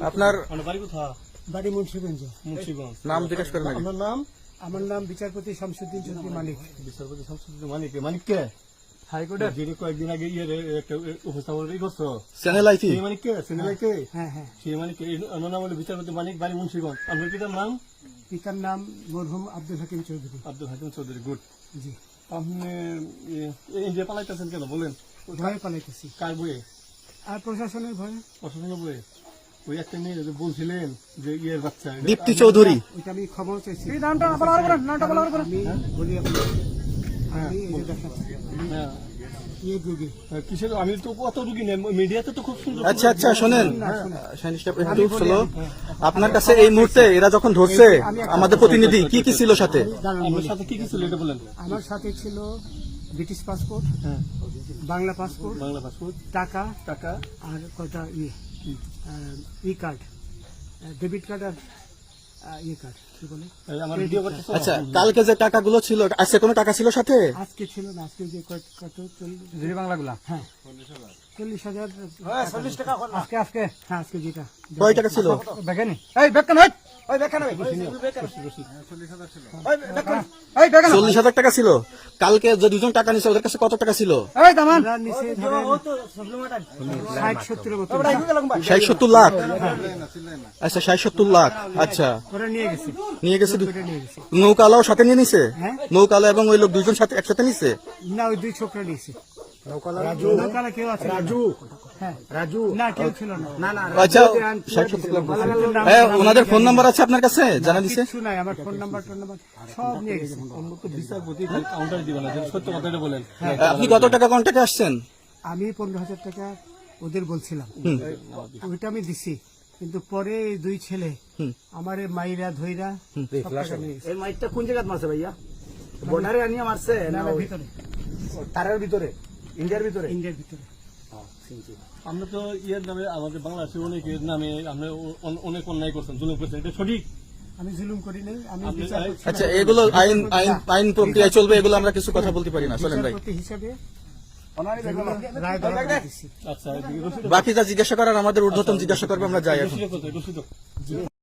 আপনার বাড়ি মুন্সিগঞ্জ। নাম জিজ্ঞেস করেন আগে। আমার নাম বিচারপতি শামসুদ্দিন চৌধুরী মানিক। বিচারপতি শামসুদ্দিন মানিক। মানিক কে? হাইকোর্টের যিনি কয়েকদিন আগে একটা উপস্থাপন করছো চ্যানেল আইটি। সেই মানিক কে? চ্যানেল কে? হ্যাঁ হ্যাঁ। সেই মানিক নাম হলো বিচারপতি মানিক, বাড়ি মুন্সিগঞ্জ। আপনার পিতার নাম? পিতার নাম মরহুম আব্দুল হাকিম চৌধুরী। আব্দুল হাকিম চৌধুরী। গুড। জি। আপনি ইন্ডিয়া পালাইতেছেন কেন বলেন? ভয়ে পালাইতেছি। কার বইয়ে? আর প্রশাসনের ভয়ে। প্রশাসনের বইয়ে? ওই একটা মেয়ে যে বলছিলেন যে ইয়ের বাচ্চা দীপ্তি চৌধুরী। ওইটা আমি খবর চাইছি। আমি বলি আমি এই যে দেখাচ্ছি হ্যাঁ ইয়ে রোগী। কিসের? আমি তো কত রুগী নেই, মিডিয়াতে তো খুব সুন্দর। আচ্ছা আচ্ছা শোনেন, একটু স্লো। আপনার কাছে এই মুহূর্তে এরা যখন ধরছে আমাদের প্রতিনিধি কি কি ছিল সাথে? আপনার সাথে কি কি ছিল এটা বলেন। আমার সাথে ছিল ব্রিটিশ পাসপোর্ট, হ্যাঁ, বাংলা পাসপোর্ট, বাংলা পাসপোর্ট, টাকা টাকা, আর কয়টা ই কার্ড, ডেবিট কার্ড আর ই কার্ড কি বলে আমার ভিডিও করতে। আচ্ছা, কালকে যে টাকাগুলো ছিল, আজকে কোনো টাকা ছিল সাথে? আজকে ছিল না, আজকে যে কত 40 বাংলাগুলা। হ্যাঁ 40,000 টাকা আজকে আজকে হ্যাঁ আজকে যেটা কয় টাকা ছিল? দেখেনি এই বেকন হয় ওই বেকন হয় 40,000 টাকা ছিল। কালকে যে দুজন টাকা নিছে ওদের কাছে কত টাকা ছিল? এই দামান নিচে ধরেন 60-70 মতো 60-70 লাখ। আচ্ছা 60-70 লাখ। আচ্ছা ওরা নিয়ে গেছে। নিয়ে গেছে। নিয়ে গেছে নৌকালাও সাথে নিয়ে নিছে? হ্যাঁ। নৌকালা এবং ওই লোক দুজন সাথে একসাথে নিছে? না, ওই দুই ছোকরা নিয়েছে। নৌকালা কেউ আছে? হ্যাঁ রাজু না, কেউ ছিল না। আচ্ছা 60-70 লাখ। হ্যাঁ, ওনাদের ফোন নাম্বার আছে আপনার কাছে? জানা দিছে? কিছু নাই, আমার ফোন নাম্বার সব নিয়ে গেছে। বিচারপতি কাউন্টার দিবেন না, সত্য কথাটা বলেন। আপনি কত টাকা কন্ট্যাক্টে আসছেন? আমি 15,000 টাকা ওদের বলছিলাম, ওইটা আমি দিছি। কিন্তু পরে এই দুই ছেলে আমার মাইরা ধইরা সব টাকা নিয়ে গেছে। এই মাইকটা কোন জায়গায় মারছে ভাইয়া? বর্ডারে আনিয়ে মারছে না ভিতরে তারের ভিতরে? ইন্ডিয়ার ভিতরে? ইন্ডিয়ার ভিতরে। আমরা তো ইয়ের নামে আমাদের বাংলাদেশের অনেকের নামে আমরা অনেক অন্যায় করছেন, জুলুম করছেন, এটা সঠিক? আমি জুলুম করি নাই, আমি আপনি- বিচারপতি আচ্ছা, এগুলো আইন প্রক্রিয়ায় চলবে, এগুলো আমরা কিছু কথা বলতে পারি না। চলেন ভাই, বিচারপতি হিসাবে রায় দেওয়া দিছি। আচ্ছা, এদিকে রসিদ বাকি যা জিজ্ঞাসা করার আমাদের ঊর্ধ্বতন জিজ্ঞাসা করবে, আমরা যাই এখন। রসিদ